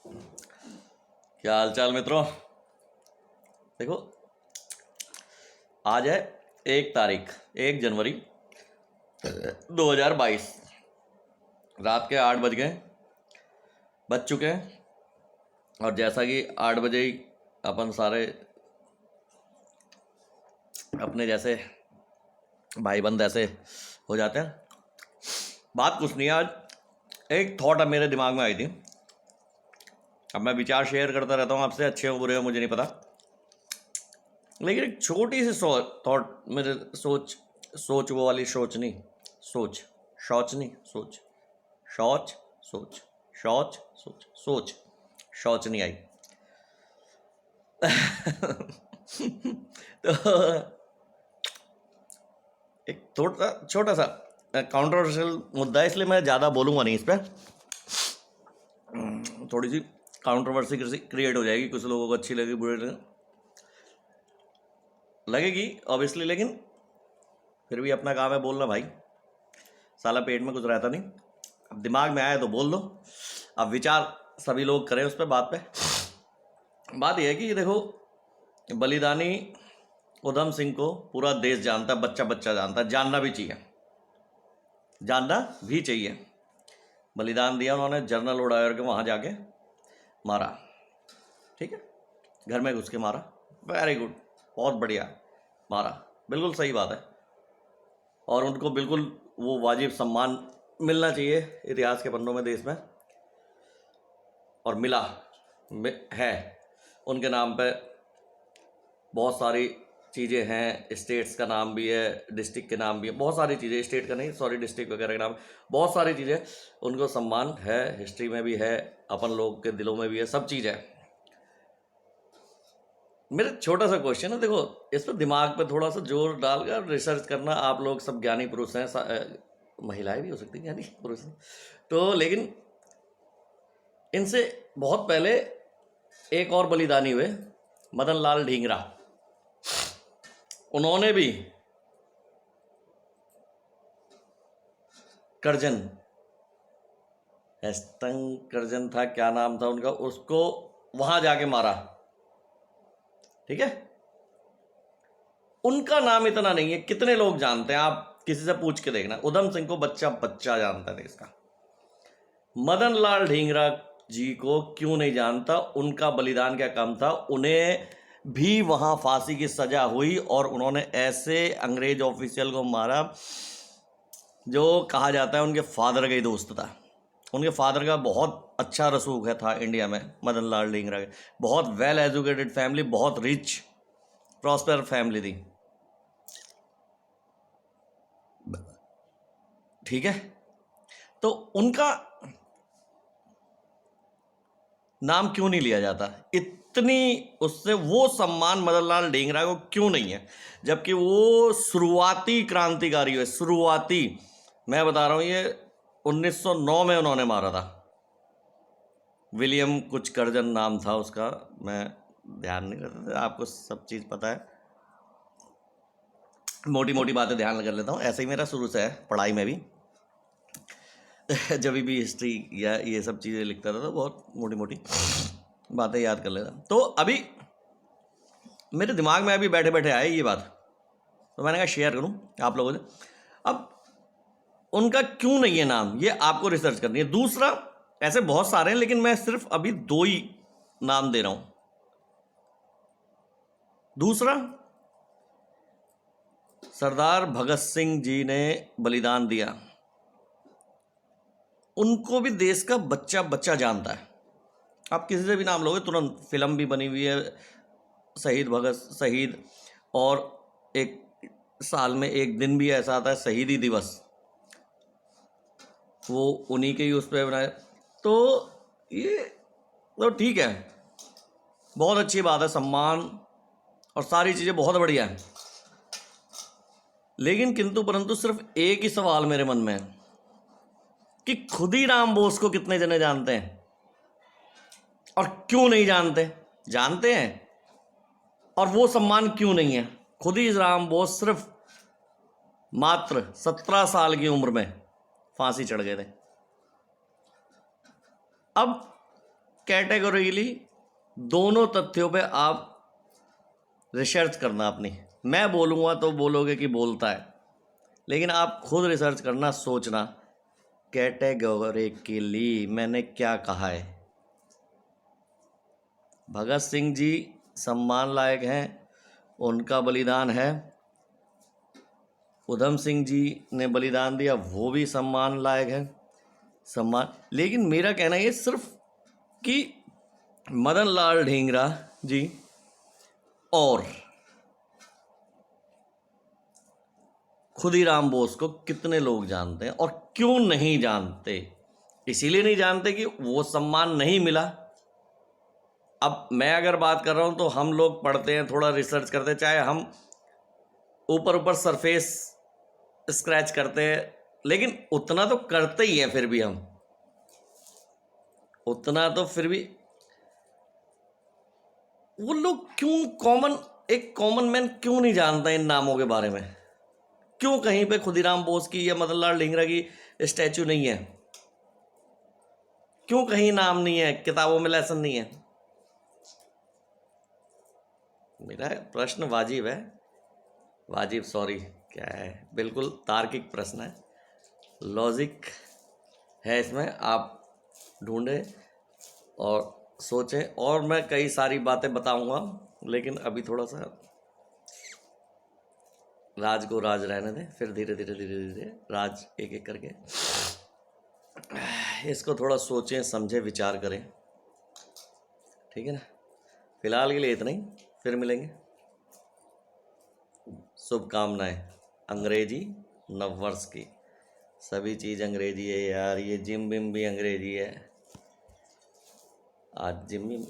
क्या हाल चाल मित्रों। देखो, आज है 1 जनवरी 2022। रात के 8 बज चुके हैं। और जैसा कि 8 बजे ही अपन सारे अपने जैसे भाई बंद ऐसे हो जाते हैं। बात कुछ नहीं है। आज एक थॉट अब मेरे दिमाग में आई थी। अब मैं विचार शेयर करता रहता हूँ आपसे, अच्छे हो बुरे हो मुझे नहीं पता, लेकिन एक छोटी सी थॉट मेरे सोच वो वाली सोच नहीं, सोच शौच नहीं, सोच शौच सोच शौच सोच सोच शौच नहीं आई। तो एक छोटा सा कंट्रोवर्शियल मुद्दा है, इसलिए मैं ज़्यादा बोलूँगा नहीं इस पर। थोड़ी सी कंट्रोवर्सी क्रिएट हो जाएगी, कुछ लोगों को अच्छी लगेगी, बुरी लगेगी ऑब्वियसली, लेकिन फिर भी अपना काम है बोलना भाई। साला पेट में कुछ रहता नहीं, अब दिमाग में आए तो बोल दो। अब विचार सभी लोग करें उस पर बात पे। बात यह है कि देखो, बलिदानी उधम सिंह को पूरा देश जानता है, बच्चा बच्चा जानता है, जानना भी चाहिए, जानना भी चाहिए। बलिदान दिया उन्होंने, जनरल उड़ायर के वहाँ जाके मारा, ठीक है, घर में घुस के मारा, वेरी गुड, बहुत बढ़िया मारा, बिल्कुल सही बात है। और उनको बिल्कुल वो वाजिब सम्मान मिलना चाहिए इतिहास के पन्नों में देश में, और मिला है। उनके नाम पे बहुत सारी चीज़ें हैं, स्टेट्स का नाम भी है, डिस्ट्रिक्ट के नाम भी है, बहुत सारी चीज़ें, स्टेट का नहीं सॉरी, डिस्ट्रिक्ट वगैरह का नाम, बहुत सारी चीज़ें उनको सम्मान है, हिस्ट्री में भी है, अपन लोग के दिलों में भी है, सब चीज़ है। मेरा छोटा सा क्वेश्चन है, देखो इस पर दिमाग पे थोड़ा सा जोर डालकर रिसर्च करना। आप लोग सब ज्ञानी पुरुष हैं, महिलाएं भी हो सकती हैं ज्ञानी पुरुष हैं, तो लेकिन इनसे बहुत पहले एक और बलिदानी हुए, मदन लाल ढींगरा। उन्होंने भी करजन, हेस्टन करजन था, क्या नाम था उनका, उसको वहां जाके मारा, ठीक है। उनका नाम इतना नहीं है, कितने लोग जानते हैं, आप किसी से पूछ के देखना। उधम सिंह को बच्चा बच्चा जानता है इसका, मदन लाल ढींगरा जी को क्यों नहीं जानता? उनका बलिदान क्या कम था? उन्हें भी वहां फांसी की सजा हुई और उन्होंने ऐसे अंग्रेज ऑफिशियल को मारा जो कहा जाता है उनके फादर का ही दोस्त था। उनके फादर का बहुत अच्छा रसूख है था इंडिया में, मदन लाल ढींगरा के, बहुत वेल एजुकेटेड फैमिली, बहुत रिच प्रॉस्पर फैमिली थी, ठीक है। तो उनका नाम क्यों नहीं लिया जाता? इतनी उससे वो सम्मान मदन लाल ढींगरा को क्यों नहीं है, जबकि वो शुरुआती क्रांतिकारी है, शुरुआती। मैं बता रहा हूँ, ये 1909 में उन्होंने मारा था। विलियम कुछ करजन नाम था उसका, मैं ध्यान नहीं करता, आपको सब चीज़ पता है, मोटी मोटी बातें ध्यान कर लेता हूँ, ऐसे ही मेरा शुरू से है पढ़ाई में भी। जब भी हिस्ट्री या ये सब चीज़ें लिखता था तो बहुत मोटी मोटी बातें याद कर लेता। तो अभी मेरे दिमाग में अभी बैठे बैठे आए ये बात, तो मैंने कहा शेयर करूं आप लोगों से। अब उनका क्यों नहीं है नाम, ये आपको रिसर्च करनी है। दूसरा, ऐसे बहुत सारे हैं लेकिन मैं सिर्फ अभी 2 ही नाम दे रहा हूं। दूसरा, सरदार भगत सिंह जी ने बलिदान दिया, उनको भी देश का बच्चा बच्चा जानता है। आप किसी से भी नाम लोगे तुरंत, फिल्म भी बनी हुई है शहीद, और एक साल में एक दिन भी ऐसा आता है शहीदी दिवस, वो उन्हीं के ही उस पर बनाए। तो ये तो ठीक है, बहुत अच्छी बात है, सम्मान और सारी चीज़ें बहुत बढ़िया है, लेकिन किंतु परंतु सिर्फ एक ही सवाल मेरे मन में है कि खुदीराम बोस को कितने जने जानते हैं और क्यों नहीं जानते? जानते हैं और वो सम्मान क्यों नहीं है? खुदीराम बोस सिर्फ मात्र 17 साल की उम्र में फांसी चढ़ गए थे। अब कैटेगोरिकली दोनों तथ्यों पे आप रिसर्च करना अपनी। मैं बोलूँगा तो बोलोगे कि बोलता है, लेकिन आप खुद रिसर्च करना, सोचना कैटेगोरिकली मैंने क्या कहा है। भगत सिंह जी सम्मान लायक हैं, उनका बलिदान है। उधम सिंह जी ने बलिदान दिया, वो भी सम्मान लायक है, सम्मान। लेकिन मेरा कहना ये सिर्फ कि मदन लाल ढींगरा जी और खुदीराम बोस को कितने लोग जानते हैं और क्यों नहीं जानते। इसीलिए नहीं जानते कि वो सम्मान नहीं मिला। अब मैं अगर बात कर रहा हूं तो हम लोग पढ़ते हैं, थोड़ा रिसर्च करते हैं, चाहे हम ऊपर ऊपर सरफेस स्क्रैच करते हैं, लेकिन उतना तो करते ही है। फिर भी हम उतना तो फिर भी वो लोग क्यों एक कॉमन मैन क्यों नहीं जानता इन नामों के बारे में। क्यों कहीं पे खुदीराम बोस की या मदन लाल ढींगरा की स्टैचू नहीं है, क्यों कहीं नाम नहीं है, किताबों में लेसन नहीं है। मेरा प्रश्न वाजिब है, वाजिब सॉरी क्या है, बिल्कुल तार्किक प्रश्न है, लॉजिक है इसमें। आप ढूंढें और सोचें, और मैं कई सारी बातें बताऊंगा, लेकिन अभी थोड़ा सा राज को राज रहने दें, फिर धीरे धीरे धीरे धीरे राज एक एक करके इसको थोड़ा सोचें, समझें, विचार करें। ठीक है ना। फिलहाल के लिए इतना ही, फिर मिलेंगे। शुभकामनाएं अंग्रेजी नववर्ष की। सभी चीज़ अंग्रेजी है यार, ये जिम विम भी अंग्रेजी है। आज जिम विम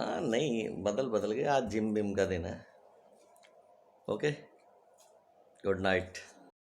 नहीं, बदल गया, आज जिम विम का दिन है। Okay, good night.